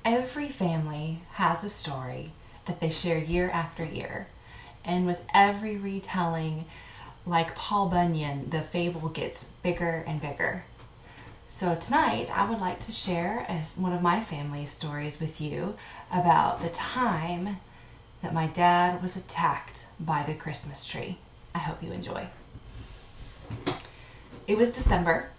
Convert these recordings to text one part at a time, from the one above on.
Every family has a story that they share year after year, and with every retelling, like Paul Bunyan, the fable gets bigger and bigger. So tonight I would like to share one of my family's stories with you about the time that my dad was attacked by the Christmas tree. I hope you enjoy. It was December,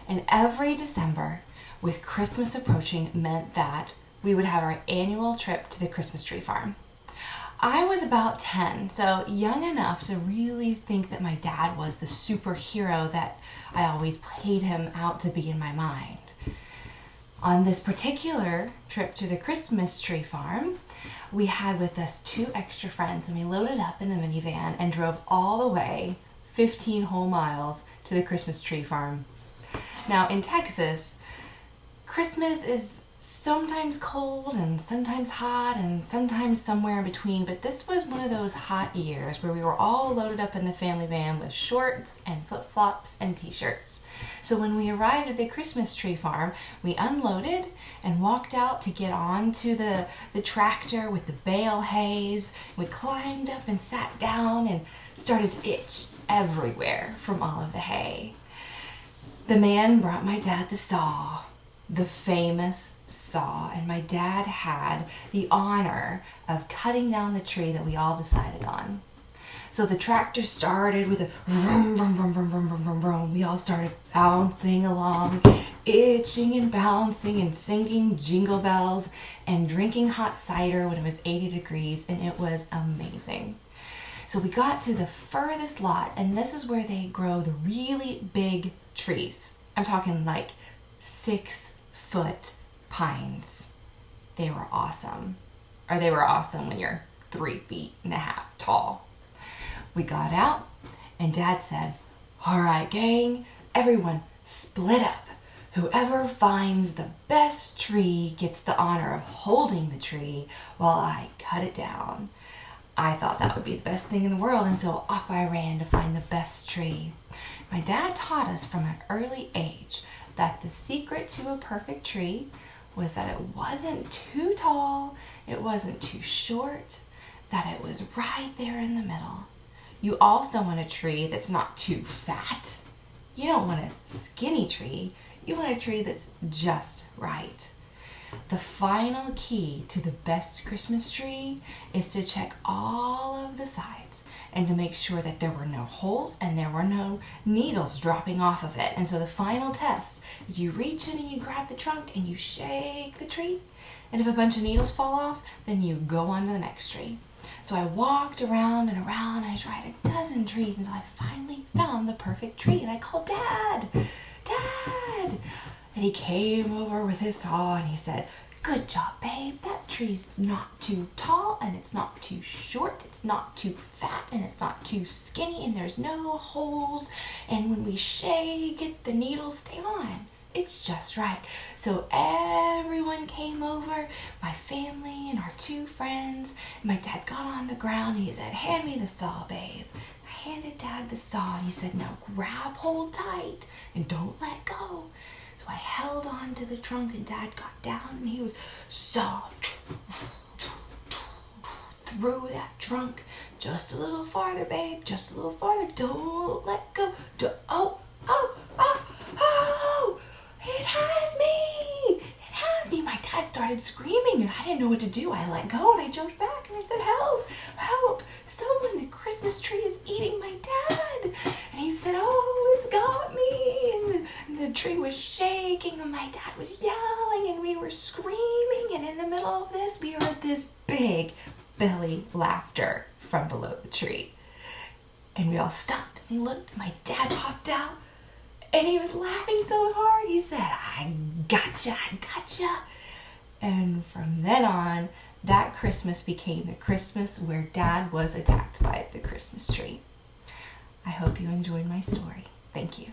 and every December, with Christmas approaching, meant that we would have our annual trip to the Christmas tree farm. I was about 10, so young enough to really think that my dad was the superhero that I always played him out to be in my mind. On this particular trip to the Christmas tree farm, we had with us 2 extra friends, and we loaded up in the minivan and drove all the way 15 whole miles to the Christmas tree farm. Now in Texas, Christmas is sometimes cold and sometimes hot and sometimes somewhere in between, but this was one of those hot years where we were all loaded up in the family van with shorts and flip-flops and t-shirts. So when we arrived at the Christmas tree farm, we unloaded and walked out to get onto the tractor with the bale hays. We climbed up and sat down and started to itch everywhere from all of the hay. The man brought my dad the saw, the famous saw, and my dad had the honor of cutting down the tree that we all decided on. So the tractor started with a vroom, vroom, vroom, vroom, vroom, vroom, vroom, vroom. We all started bouncing along, itching and bouncing and singing jingle bells and drinking hot cider when it was 80 degrees, and it was amazing. So we got to the furthest lot, and this is where they grow the really big trees. I'm talking like 6-foot pines. They were awesome. Or they were awesome when you're 3.5 feet tall. We got out, and Dad said, "All right, gang, everyone split up. Whoever finds the best tree gets the honor of holding the tree while I cut it down." I thought that would be the best thing in the world, and so off I ran to find the best tree. My dad taught us from an early age that the secret to a perfect tree was that it wasn't too tall, it wasn't too short, that it was right there in the middle. You also want a tree that's not too fat. You don't want a skinny tree. You want a tree that's just right. The final key to the best Christmas tree is to check all of the sides and to make sure that there were no holes and there were no needles dropping off of it. And so the final test is you reach in and you grab the trunk and you shake the tree. And if a bunch of needles fall off, then you go on to the next tree. So I walked around and around and I tried a dozen trees until I finally found the perfect tree. And I called Dad, "Dad!" And he came over with his saw and he said, "Good job, babe. That tree's not too tall and it's not too short. It's not too fat and it's not too skinny and there's no holes. And when we shake it, the needles stay on. It's just right." So everyone came over, my family and our 2 friends. And my dad got on the ground and he said, "Hand me the saw, babe." I handed Dad the saw and he said, "Now grab hold tight and don't let go." So I held on to the trunk and Dad got down and he was saw through that trunk. "Just a little farther, babe, just a little farther. Don't let go. Oh, oh, oh, oh, it has me. It has me." My dad started screaming and I didn't know what to do. I let go and I jumped back and I said, "Help, help, someone, the Christmas tree is eating my dad." And he said, "Oh, it's got me." And the tree was shaking and my dad was yelling and we were screaming. And in the middle of this, we heard this big belly laughter from below the tree. And we all stopped and looked. My dad popped out and he was laughing so hard. He said, "I gotcha, I gotcha." And from then on, that Christmas became the Christmas where Dad was attacked by the Christmas tree. I hope you enjoyed my story. Thank you.